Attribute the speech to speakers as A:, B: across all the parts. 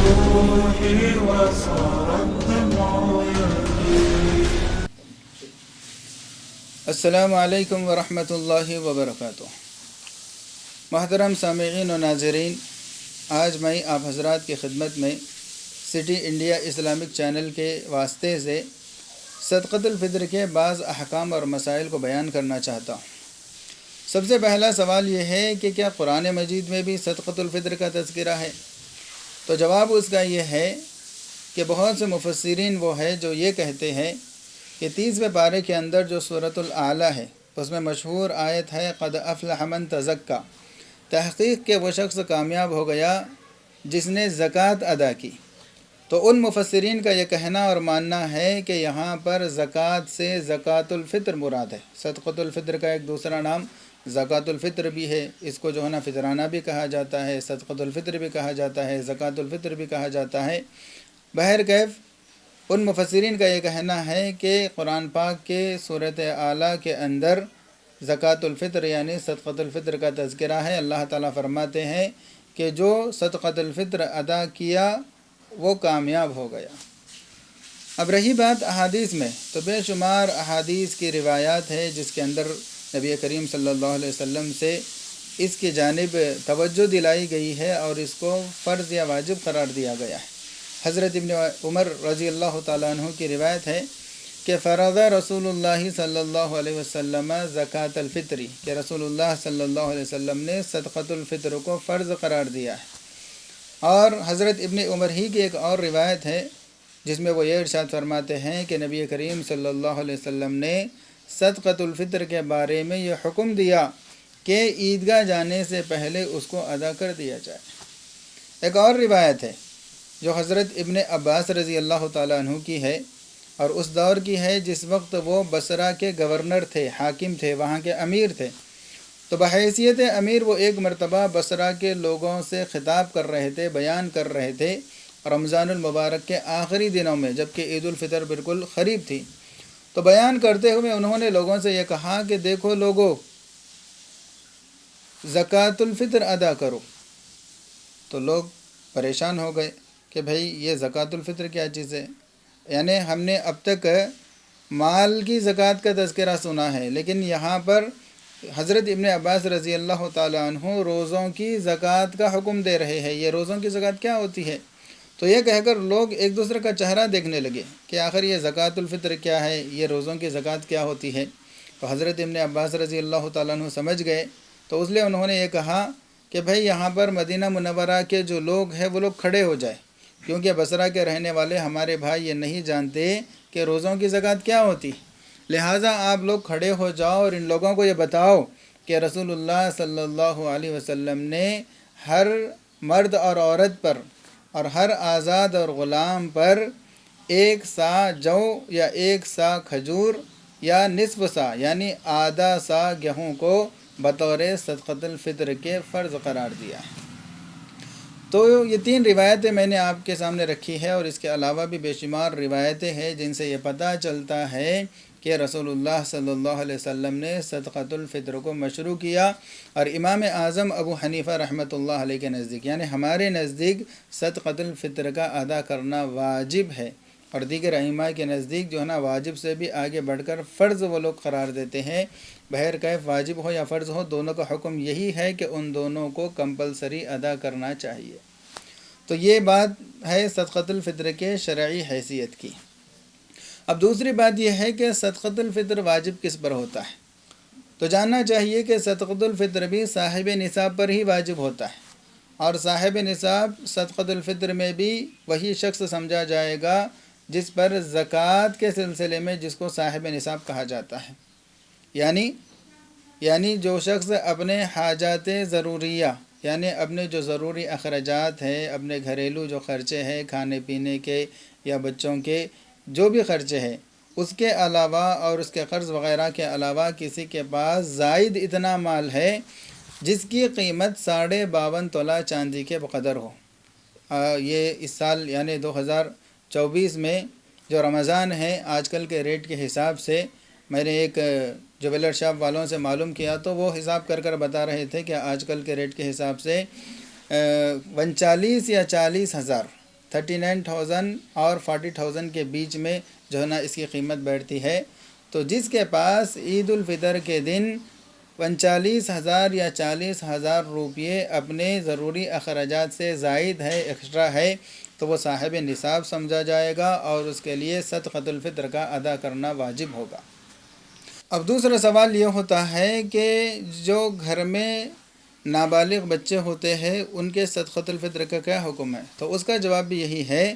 A: روحي وصار الدمع يبكي.
B: السلام علیکم ورحمۃ اللہ وبرکاتہ. محترم سامعین و ناظرین، آج میں آپ حضرات کی خدمت میں سٹی انڈیا اسلامک چینل کے واسطے سے صدقۃ الفطر کے بعض احکام اور مسائل کو بیان کرنا چاہتا ہوں. سب سے پہلا سوال یہ ہے کہ کیا قرآن مجید میں بھی صدقۃ الفطر کا تذکرہ ہے؟ تو جواب اس کا یہ ہے کہ بہت سے مفسرین وہ ہے جو یہ کہتے ہیں کہ 30ویں پارے کے اندر جو سورۃ الاعلیٰ ہے اس میں مشہور آیت ہے قد افلح من تزکا، تحقیق کہ وہ شخص کامیاب ہو گیا جس نے زکوٰۃ ادا کی. تو ان مفسرین کا یہ کہنا اور ماننا ہے کہ یہاں پر زکوٰۃ سے زکوٰۃ الفطر مراد ہے. صدقۃ الفطر کا ایک دوسرا نام زکوٰۃ الفطر بھی ہے، اس کو جو ہے نا فطرانہ بھی کہا جاتا ہے، صدقۃ الفطر بھی کہا جاتا ہے، زکوٰۃ الفطر بھی کہا جاتا ہے. بہرکیف ان مفسرین کا یہ کہنا ہے کہ قرآن پاک کے سورۃ اعلیٰ کے اندر زکوٰۃ الفطر یعنی صدقۃ الفطر کا تذکرہ ہے. اللہ تعالیٰ فرماتے ہیں کہ جو صدقۃ الفطر ادا کیا وہ کامیاب ہو گیا. اب رہی بات احادیث میں، تو بے شمار احادیث کی روایات ہے جس کے اندر نبی کریم صلی اللہ علیہ وسلم سے اس کی جانب توجہ دلائی گئی ہے اور اس کو فرض یا واجب قرار دیا گیا ہے. حضرت ابن عمر رضی اللہ تعالیٰ عنہ کی روایت ہے کہ فرض رسول اللہ صلی اللہ علیہ وسلم زکوٰۃ الفطری، کہ رسول اللہ صلی اللہ علیہ وسلم نے صدقۃ الفطر کو فرض قرار دیا ہے. اور حضرت ابن عمر ہی کی ایک اور روایت ہے جس میں وہ یہ ارشاد فرماتے ہیں کہ نبی کریم صلی اللہ علیہ وسلم نے صدقۃ الفطر کے بارے میں یہ حکم دیا کہ عیدگاہ جانے سے پہلے اس کو ادا کر دیا جائے. ایک اور روایت ہے جو حضرت ابن عباس رضی اللہ تعالیٰ عنہ کی ہے اور اس دور کی ہے جس وقت وہ بصرہ کے گورنر تھے، حاکم تھے، وہاں کے امیر تھے. تو بحیثیت امیر وہ ایک مرتبہ بصرہ کے لوگوں سے خطاب کر رہے تھے، بیان کر رہے تھے رمضان المبارک کے آخری دنوں میں، جبکہ عید الفطر بالکل قریب تھی. تو بیان کرتے ہوئے انہوں نے لوگوں سے یہ کہا کہ دیکھو لوگو، زکوٰۃ الفطر ادا کرو. تو لوگ پریشان ہو گئے کہ بھئی یہ زکوٰۃ الفطر کیا چیز ہے؟ یعنی ہم نے اب تک مال کی زکوٰۃ کا تذکرہ سنا ہے، لیکن یہاں پر حضرت ابن عباس رضی اللہ تعالیٰ عنہ روزوں کی زکوٰۃ کا حکم دے رہے ہیں، یہ روزوں کی زکوٰۃ کیا ہوتی ہے؟ تو یہ کہہ کر لوگ ایک دوسرے کا چہرہ دیکھنے لگے کہ آخر یہ زکوٰۃ الفطر کیا ہے، یہ روزوں کی زکوٰۃ کیا ہوتی ہے. تو حضرت ابن عباس رضی اللہ تعالیٰ عنہ سمجھ گئے، تو اس لیے انہوں نے یہ کہا کہ بھئی یہاں پر مدینہ منورہ کے جو لوگ ہیں وہ لوگ کھڑے ہو جائے، کیونکہ بصرہ کے رہنے والے ہمارے بھائی یہ نہیں جانتے کہ روزوں کی زکوٰۃ کیا ہوتی، لہٰذا آپ لوگ کھڑے ہو جاؤ اور ان لوگوں کو یہ بتاؤ کہ رسول اللہ صلی اللہ علیہ وسلم نے ہر مرد اور عورت پر اور ہر آزاد اور غلام پر 1 سا جو یا 1 سا کھجور یا نصف سا یعنی آدھا سا گیہوں کو بطور صدقۃ الفطر کے فرض قرار دیا ہے. تو یہ 3 روایتیں میں نے آپ کے سامنے رکھی ہے، اور اس کے علاوہ بھی بے شمار روایتیں ہیں جن سے یہ پتہ چلتا ہے کہ رسول اللہ صلی اللہ علیہ وسلم نے صدقۃ الفطر کو مشروع کیا. اور امام اعظم ابو حنیفہ رحمۃ اللہ علیہ کے نزدیک یعنی ہمارے نزدیک صدقۃ الفطر کا ادا کرنا واجب ہے، اور دیگر ائمہ کے نزدیک جو ہے نا واجب سے بھی آگے بڑھ کر فرض وہ لوگ قرار دیتے ہیں. بہرکیف واجب ہو یا فرض ہو، دونوں کا حکم یہی ہے کہ ان دونوں کو کمپلسری ادا کرنا چاہیے. تو یہ بات ہے صدقۃ الفطر کے شرعی حیثیت کی. اب دوسری بات یہ ہے کہ صدقۃ الفطر واجب کس پر ہوتا ہے؟ تو جاننا چاہیے کہ صدقۃ الفطر بھی صاحب نصاب پر ہی واجب ہوتا ہے، اور صاحب نصاب صدقۃ الفطر میں بھی وہی شخص سمجھا جائے گا جس پر زکوٰۃ کے سلسلے میں جس کو صاحب نصاب کہا جاتا ہے. یعنی جو شخص اپنے حاجات ضروریہ یعنی اپنے جو ضروری اخراجات ہیں، اپنے گھریلو جو خرچے ہیں، کھانے پینے کے یا بچوں کے جو بھی خرچے ہیں، اس کے علاوہ اور اس کے قرض وغیرہ کے علاوہ کسی کے پاس زائد اتنا مال ہے جس کی قیمت 52.5 تولہ چاندی کے بقدر ہو. یہ اس سال یعنی 2024 میں جو رمضان ہے، آج کل کے ریٹ کے حساب سے میں نے ایک جویلر شاپ والوں سے معلوم کیا تو وہ حساب کر بتا رہے تھے کہ آج کل کے ریٹ کے حساب سے 39 یا 40 ہزار 39,000 اور 40,000 کے بیچ میں جو ہے نا اس کی قیمت بیٹھتی ہے۔ تو جس کے پاس عید الفطر کے دن 39,000 یا 40,000 روپیے اپنے ضروری اخراجات سے زائد ہے، ایکسٹرا ہے، تو وہ صاحب نصاب سمجھا جائے گا اور اس کے لیے صدقۃ الفطر کا ادا کرنا واجب ہوگا۔ اب دوسرا سوال یہ ہوتا ہے کہ جو گھر میں نابالغ بچے ہوتے ہیں ان کے صدقۃ الفطر کا کیا حکم ہے؟ تو اس کا جواب بھی یہی ہے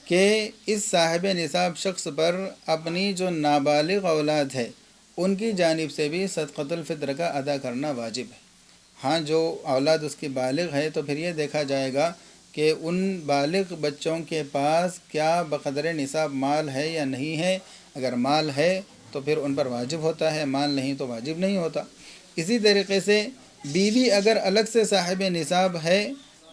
B: کہ اس صاحب نصاب شخص پر اپنی جو نابالغ اولاد ہے ان کی جانب سے بھی صدقۃ الفطر کا ادا کرنا واجب ہے۔ ہاں، جو اولاد اس کی بالغ ہے تو پھر یہ دیکھا جائے گا کہ ان بالغ بچوں کے پاس کیا بقدر نصاب مال ہے یا نہیں ہے۔ اگر مال ہے تو پھر ان پر واجب ہوتا ہے، مال نہیں تو واجب نہیں ہوتا۔ اسی طریقے سے بیوی اگر الگ سے صاحب نصاب ہے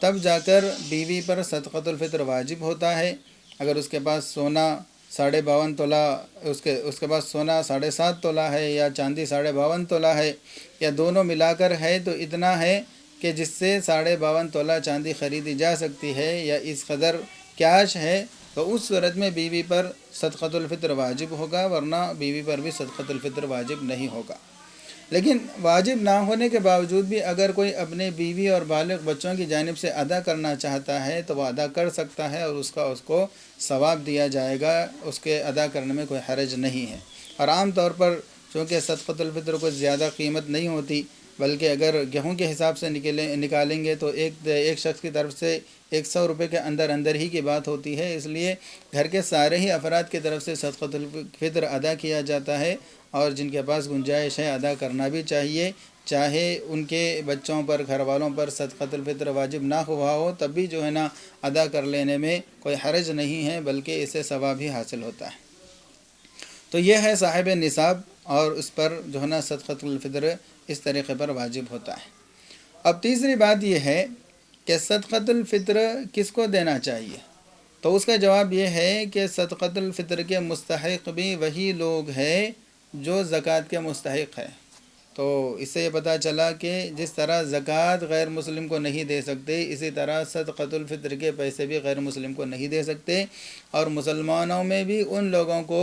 B: تب جا کر بیوی پر صدقۃ الفطر واجب ہوتا ہے۔ اگر اس کے پاس سونا 52.5 تولہ اس کے پاس سونا 7.5 تولہ ہے یا چاندی 52.5 تولہ ہے یا دونوں ملا کر ہے تو اتنا ہے کہ جس سے 52.5 تولہ چاندی خریدی جا سکتی ہے یا اس قدر کیش ہے، تو اس صورت میں بیوی پر صدقۃ الفطر واجب ہوگا، ورنہ بیوی پر بھی صدقۃ الفطر واجب نہیں ہوگا۔ لیکن واجب نہ ہونے کے باوجود بھی اگر کوئی اپنے بیوی اور بالغ بچوں کی جانب سے ادا کرنا چاہتا ہے تو وہ ادا کر سکتا ہے اور اس کو ثواب دیا جائے گا، اس کے ادا کرنے میں کوئی حرج نہیں ہے۔ اور عام طور پر چونکہ صدقۃ الفطر کو زیادہ قیمت نہیں ہوتی، بلکہ اگر گیہوں کے حساب سے نکالیں گے تو ایک شخص کی طرف سے 100 روپے کے اندر ہی کی بات ہوتی ہے، اس لیے گھر کے سارے ہی افراد کی طرف سے صدقۃ الفطر ادا کیا جاتا ہے، اور جن کے پاس گنجائش ہے ادا کرنا بھی چاہیے، چاہے ان کے بچوں پر، گھر والوں پر صدقۃ الفطر واجب نہ ہوا ہو تب بھی جو ہے نا ادا کر لینے میں کوئی حرج نہیں ہے، بلکہ اسے ثواب ہی حاصل ہوتا ہے۔ تو یہ ہے صاحب نصاب، اور اس پر جو ہے نا صدقۃ الفطر اس طریقے پر واجب ہوتا ہے۔ اب تیسری بات یہ ہے کہ صدقۃ الفطر کس کو دینا چاہیے؟ تو اس کا جواب یہ ہے کہ صدقۃ الفطر کے مستحق بھی وہی لوگ ہیں جو زکوٰۃ کے مستحق ہے۔ تو اس سے یہ پتہ چلا کہ جس طرح زکوٰۃ غیر مسلم کو نہیں دے سکتے، اسی طرح صدقۃ الفطر کے پیسے بھی غیر مسلم کو نہیں دے سکتے، اور مسلمانوں میں بھی ان لوگوں کو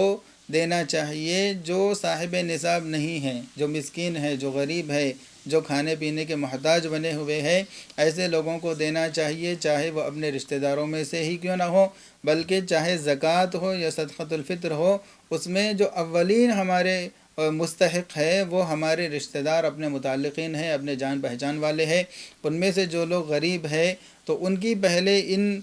B: دینا چاہیے جو صاحب نصاب نہیں ہیں، جو مسکین ہے، جو غریب ہے، جو کھانے پینے کے محتاج بنے ہوئے ہیں، ایسے لوگوں کو دینا چاہیے، چاہے وہ اپنے رشتہ داروں میں سے ہی کیوں نہ ہو، بلکہ چاہے زکوٰۃ ہو یا صدقۃ الفطر ہو، اس میں جو اولین ہمارے مستحق ہے وہ ہمارے رشتہ دار، اپنے متعلقین ہیں، اپنے جان پہچان والے ہیں۔ ان میں سے جو لوگ غریب ہیں تو ان کی پہلے ان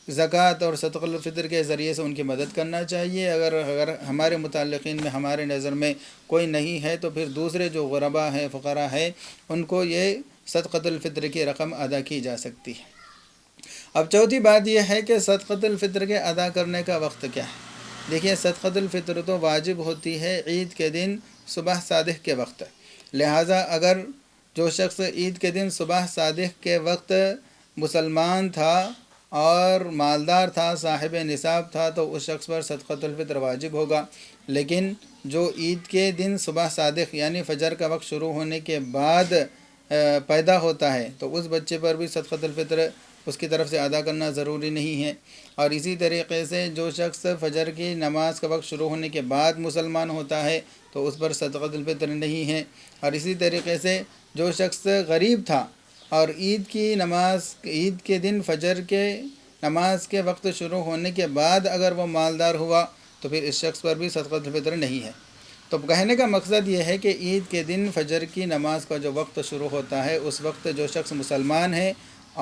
B: زکوٰۃ اور صدقۃ الفطر کے ذریعے سے ان کی مدد کرنا چاہیے۔ اگر ہمارے متعلقین میں، ہمارے نظر میں کوئی نہیں ہے تو پھر دوسرے جو غربا ہیں، فقراء ہیں، ان کو یہ صدقۃ الفطر کی رقم ادا کی جا سکتی ہے۔ اب چوتھی بات یہ ہے کہ صدقۃ الفطر کے ادا کرنے کا وقت کیا ہے؟ دیکھیے، صدقۃ الفطر تو واجب ہوتی ہے عید کے دن صبح صادق کے وقت، لہٰذا اگر جو شخص عید کے دن صبح صادق کے وقت مسلمان تھا اور مالدار تھا، صاحب نصاب تھا، تو اس شخص پر صدقۃ الفطر واجب ہوگا۔ لیکن جو عید کے دن صبح صادق یعنی فجر کا وقت شروع ہونے کے بعد پیدا ہوتا ہے تو اس بچے پر بھی صدقۃ الفطر اس کی طرف سے ادا کرنا ضروری نہیں ہے۔ اور اسی طریقے سے جو شخص فجر کی نماز کا وقت شروع ہونے کے بعد مسلمان ہوتا ہے تو اس پر صدقۃ الفطر نہیں ہے۔ اور اسی طریقے سے جو شخص غریب تھا اور عید کے دن فجر کے نماز کے وقت شروع ہونے کے بعد اگر وہ مالدار ہوا تو پھر اس شخص پر بھی صدقۃ الفطر نہیں ہے۔ تو کہنے کا مقصد یہ ہے کہ عید کے دن فجر کی نماز کا جو وقت شروع ہوتا ہے اس وقت جو شخص مسلمان ہے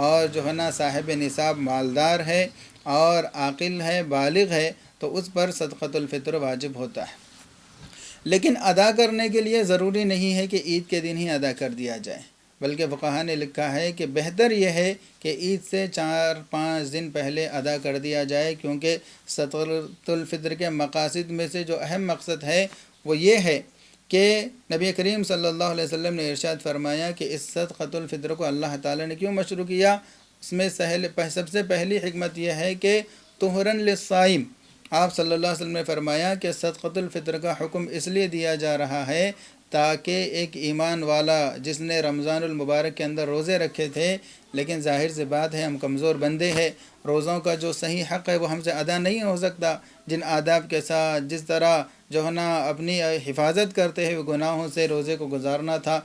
B: اور جو ہے نا صاحب نصاب مالدار ہے اور عاقل ہے، بالغ ہے، تو اس پر صدقۃ الفطر واجب ہوتا ہے۔ لیکن ادا کرنے کے لیے ضروری نہیں ہے کہ عید کے دن ہی ادا کر دیا جائے، بلکہ فقہاء نے لکھا ہے کہ بہتر یہ ہے کہ عید سے 4-5 دن پہلے ادا کر دیا جائے، کیونکہ صدقۃ الفطر کے مقاصد میں سے جو اہم مقصد ہے وہ یہ ہے کہ نبی کریم صلی اللہ علیہ وسلم نے ارشاد فرمایا کہ اس صدقۃ الفطر کو اللہ تعالی نے کیوں مشروع کیا؟ اس میں سب سے پہلی حکمت یہ ہے کہ طہراً للصائم، آپ صلی اللہ علیہ وسلم نے فرمایا کہ صدقۃ الفطر کا حکم اس لیے دیا جا رہا ہے تاکہ ایک ایمان والا جس نے رمضان المبارک کے اندر روزے رکھے تھے، لیکن ظاہر سی بات ہے ہم کمزور بندے ہیں، روزوں کا جو صحیح حق ہے وہ ہم سے ادا نہیں ہو سکتا، جن آداب کے ساتھ جس طرح جو ہے نا اپنی حفاظت کرتے ہوئے گناہوں سے روزے کو گزارنا تھا،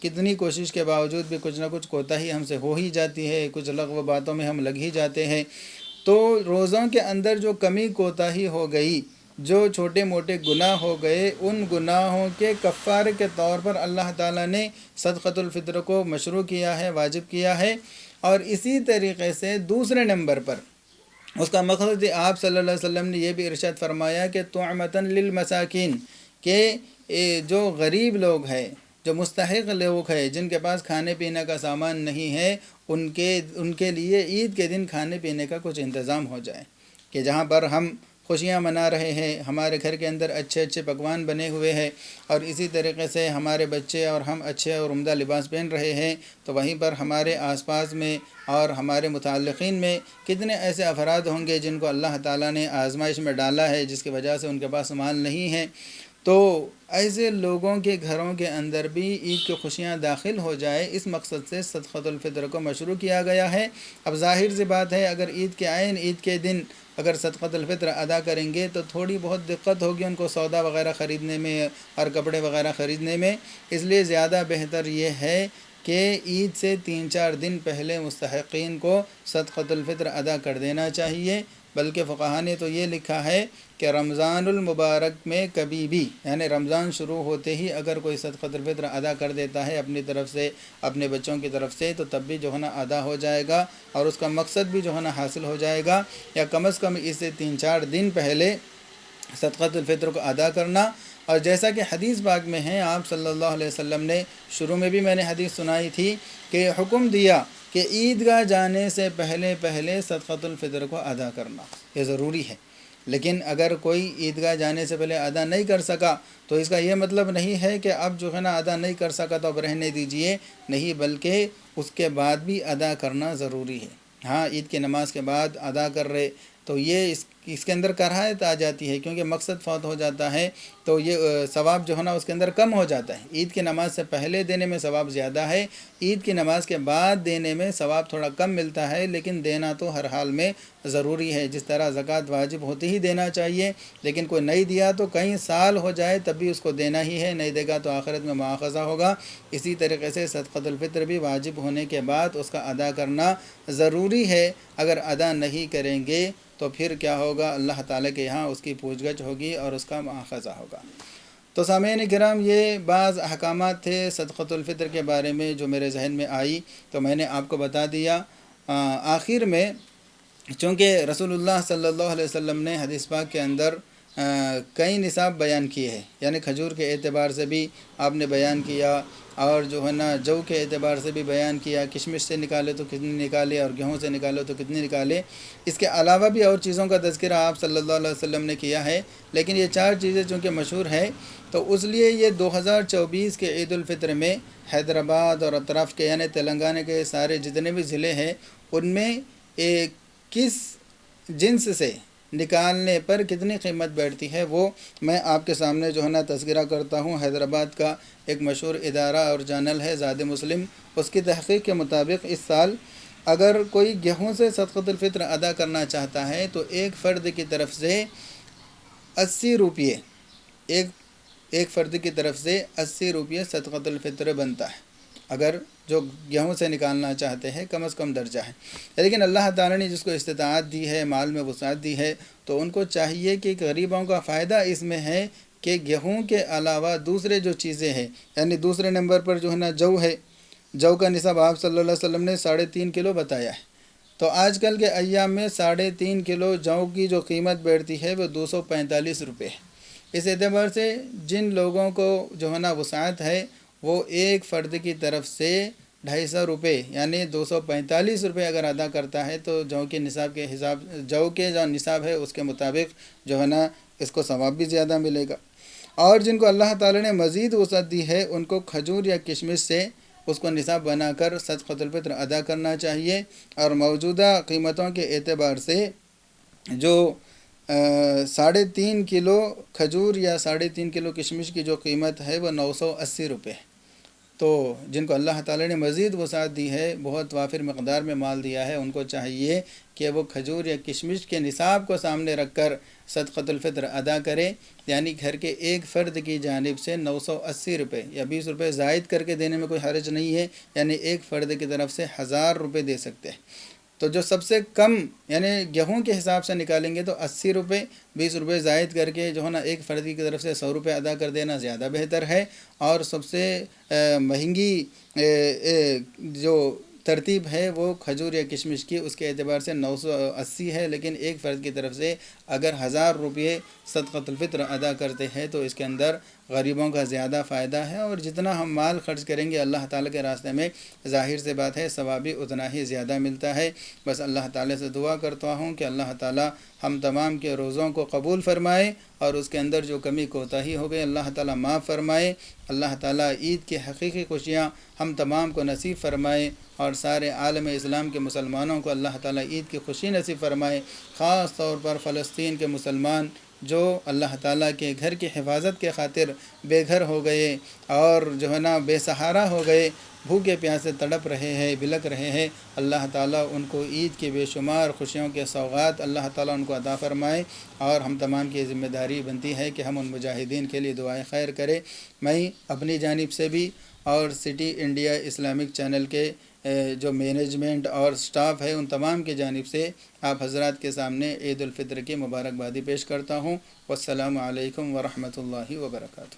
B: کتنی کوشش کے باوجود بھی کچھ نہ کچھ کوتاہی ہم سے ہو ہی جاتی ہے، کچھ لغو باتوں میں ہم لگ ہی جاتے ہیں۔ تو روزوں کے اندر جو کمی کوتاہی ہو گئی، جو چھوٹے موٹے گناہ ہو گئے، ان گناہوں کے کفارے کے طور پر اللہ تعالیٰ نے صدقۃ الفطر کو مشروع کیا ہے، واجب کیا ہے۔ اور اسی طریقے سے دوسرے نمبر پر اس کا مقصد آپ صلی اللہ علیہ وسلم نے یہ بھی ارشاد فرمایا کہ طعمۃ للمساکین، کہ جو غریب لوگ ہیں، جو مستحق لوگ ہیں، جن کے پاس کھانے پینے کا سامان نہیں ہے، ان کے لیے عید کے دن کھانے پینے کا کچھ انتظام ہو جائے، کہ جہاں پر ہم خوشیاں منا رہے ہیں، ہمارے گھر کے اندر اچھے اچھے پکوان بنے ہوئے ہیں، اور اسی طریقے سے ہمارے بچے اور ہم اچھے اور عمدہ لباس پہن رہے ہیں، تو وہیں پر ہمارے آس پاس میں اور ہمارے متعلقین میں کتنے ایسے افراد ہوں گے جن کو اللہ تعالیٰ نے آزمائش میں ڈالا ہے، جس کی وجہ سے ان کے پاس مال نہیں ہے۔ تو ایسے لوگوں کے گھروں کے اندر بھی عید کی خوشیاں داخل ہو جائے، اس مقصد سے صدقۃ الفطر کو مشروع کیا گیا ہے۔ اب ظاہر سی بات ہے اگر عید کے عین عید کے دن اگر صدقۃ الفطر ادا کریں گے تو تھوڑی بہت دقت ہوگی ان کو سودا وغیرہ خریدنے میں اور کپڑے وغیرہ خریدنے میں، اس لیے زیادہ بہتر یہ ہے کہ عید سے 3-4 دن پہلے مستحقین کو صدقۃ الفطر ادا کر دینا چاہیے۔ بلکہ فقہا نے تو یہ لکھا ہے کہ رمضان المبارک میں کبھی بھی، یعنی رمضان شروع ہوتے ہی اگر کوئی صدقۃ الفطر ادا کر دیتا ہے اپنی طرف سے، اپنے بچوں کی طرف سے، تو تب بھی جو ہے نا ادا ہو جائے گا، اور اس کا مقصد بھی جو ہے نا حاصل ہو جائے گا، یا کم از کم اس سے 3-4 دن پہلے صدقۃ الفطر کو ادا کرنا۔ اور جیسا کہ حدیث پاک میں ہے، آپ صلی اللہ علیہ وسلم نے شروع میں بھی میں نے حدیث سنائی تھی کہ حکم دیا کہ عیدگاہ جانے سے پہلے صدقۃ الفطر کو ادا کرنا یہ ضروری ہے۔ لیکن اگر کوئی عیدگاہ جانے سے پہلے ادا نہیں کر سکا تو اس کا یہ مطلب نہیں ہے کہ اب جو ہے نا ادا نہیں کر سکا تو اب رہنے دیجئے، نہیں، بلکہ اس کے بعد بھی ادا کرنا ضروری ہے۔ ہاں، عید کی نماز کے بعد ادا کر رہے تو یہ اس کے اندر کراہت آ جاتی ہے، کیونکہ مقصد فوت ہو جاتا ہے تو یہ ثواب جو ہے نا اس کے اندر کم ہو جاتا ہے۔ عید کی نماز سے پہلے دینے میں ثواب زیادہ ہے، عید کی نماز کے بعد دینے میں ثواب تھوڑا کم ملتا ہے، لیکن دینا تو ہر حال میں ضروری ہے۔ جس طرح زکوٰۃ واجب ہوتے ہی دینا چاہیے، لیکن کوئی نہیں دیا تو کئی سال ہو جائے تب بھی اس کو دینا ہی ہے، نہیں دے گا تو آخرت میں مواخذہ ہوگا۔ اسی طریقے سے صدقۃ الفطر بھی واجب ہونے کے بعد اس کا ادا کرنا ضروری ہے۔ اگر ادا نہیں کریں گے تو پھر کیا ہوگا؟ اللہ تعالیٰ کے یہاں اس کی پوچھ گچھ ہوگی اور اس کا مواخذہ ہوگا۔ تو سامعین کرام، یہ بعض احکامات تھے صدقۃ الفطر کے بارے میں جو میرے ذہن میں آئی تو میں نے آپ کو بتا دیا۔ آخر میں چونکہ رسول اللہ صلی اللہ علیہ وسلم نے حدیث پاک کے اندر کئی نصاب بیان کیے ہیں، یعنی کھجور کے اعتبار سے بھی آپ نے بیان کیا، اور جو ہے نا جو کے اعتبار سے بھی بیان کیا، کشمش سے نکالے تو کتنی نکالے اور گیہوں سے نکالے تو کتنی نکالے۔ اس کے علاوہ بھی اور چیزوں کا تذکرہ آپ صلی اللہ علیہ وسلم نے کیا ہے، لیکن یہ 4 چیزیں چونکہ مشہور ہیں تو اس لیے یہ 2024 کے عید الفطر میں حیدرآباد اور اطراف کے یعنی تلنگانہ کے سارے جتنے بھی ضلع ہیں ان میں کس جنس سے نکالنے پر کتنی قیمت بیٹھتی ہے وہ میں آپ کے سامنے جو ہے نا تذکرہ کرتا ہوں۔ حیدرآباد کا ایک مشہور ادارہ اور چینل ہے زاد مسلم، اس کی تحقیق کے مطابق اس سال اگر کوئی گیہوں سے صدقۃ الفطر ادا کرنا چاہتا ہے تو ایک فرد کی طرف سے 80 روپیے، ایک فرد کی طرف سے 80 روپیے صدقۃ الفطر بنتا ہے، اگر جو گیہوں سے نکالنا چاہتے ہیں کم از کم درجہ ہے۔ لیکن اللہ تعالیٰ نے جس کو استطاعت دی ہے، مال میں وسعت دی ہے، تو ان کو چاہیے کہ غریبوں کا فائدہ اس میں ہے کہ گیہوں کے علاوہ دوسرے جو چیزیں ہیں، یعنی دوسرے نمبر پر جو ہے نا جو ہے، جو کا نصاب آپ صلی اللہ علیہ وسلم نے 3.5 کلو بتایا ہے، تو آج کل کے ایام میں 3.5 کلو جو کی جو قیمت بیٹھتی ہے وہ 245 روپے ہے۔ اس اعتبار سے جن لوگوں کو جو ہے نا وسعت ہے وہ ایک فرد کی طرف سے 250 روپے یعنی 245 روپے اگر ادا کرتا ہے تو جو کے نصاب کے حساب، جو کے جو نصاب ہے اس کے مطابق جو ہے نا اس کو ثواب بھی زیادہ ملے گا۔ اور جن کو اللہ تعالیٰ نے مزید وسعت دی ہے ان کو کھجور یا کشمش سے اس کو نصاب بنا کر صدقۃ الفطر ادا کرنا چاہیے، اور موجودہ قیمتوں کے اعتبار سے جو 3.5 کلو کھجور یا 3.5 کلو کشمش کی جو قیمت ہے وہ 980 روپے. تو جن کو اللہ تعالی نے مزید وسعت دی ہے، بہت وافر مقدار میں مال دیا ہے، ان کو چاہیے کہ وہ کھجور یا کشمش کے نصاب کو سامنے رکھ کر صدقۃ الفطر ادا کرے. یعنی گھر کے ایک فرد کی جانب سے 980 روپے یا 20 روپے زائد کر کے دینے میں کوئی حرج نہیں ہے. یعنی ایک فرد کی طرف سے 1000 روپے دے سکتے ہیں. تو جو سب سے کم یعنی گیہوں کے حساب سے نکالیں گے تو 80 روپے، 20 روپے زائد کر کے جو ہے نا ایک فرد کی طرف سے 100 روپے ادا کر دینا زیادہ بہتر ہے. اور سب سے مہنگی جو ترتیب ہے وہ کھجور یا کشمش کی، اس کے اعتبار سے 980 ہے. لیکن ایک فرد کی طرف سے اگر 1000 روپے صدقۃ الفطر ادا کرتے ہیں تو اس کے اندر غریبوں کا زیادہ فائدہ ہے. اور جتنا ہم مال خرچ کریں گے اللہ تعالیٰ کے راستے میں، ظاہر سے بات ہے ثواب بھی اتنا ہی زیادہ ملتا ہے. بس اللہ تعالیٰ سے دعا کرتا ہوں کہ اللہ تعالیٰ ہم تمام کے روزوں کو قبول فرمائے، اور اس کے اندر جو کمی کوتاہی ہو گئی اللہ تعالیٰ معاف فرمائے. اللہ تعالیٰ عید کی حقیقی خوشیاں ہم تمام کو نصیب فرمائے، اور سارے عالم اسلام کے مسلمانوں کو اللہ تعالیٰ عید کی خوشی نصیب فرمائے. خاص طور پر فلسطین کے مسلمان جو اللہ تعالیٰ کے گھر کی حفاظت کے خاطر بے گھر ہو گئے اور جو ہے نا بے سہارا ہو گئے، بھوکے پیاسے تڑپ رہے ہیں، بلک رہے ہیں، اللہ تعالیٰ ان کو عید کے بے شمار خوشیوں کے سوغات اللہ تعالیٰ ان کو عطا فرمائے. اور ہم تمام کی ذمہ داری بنتی ہے کہ ہم ان مجاہدین کے لیے دعائیں خیر کریں. میں اپنی جانب سے بھی اور سٹی انڈیا اسلامک چینل کے جو مینجمنٹ اور سٹاف ہے ان تمام کی جانب سے آپ حضرات کے سامنے عید الفطر کی مبارکبادی پیش کرتا ہوں. والسلام علیکم ورحمۃ اللہ وبرکاتہ.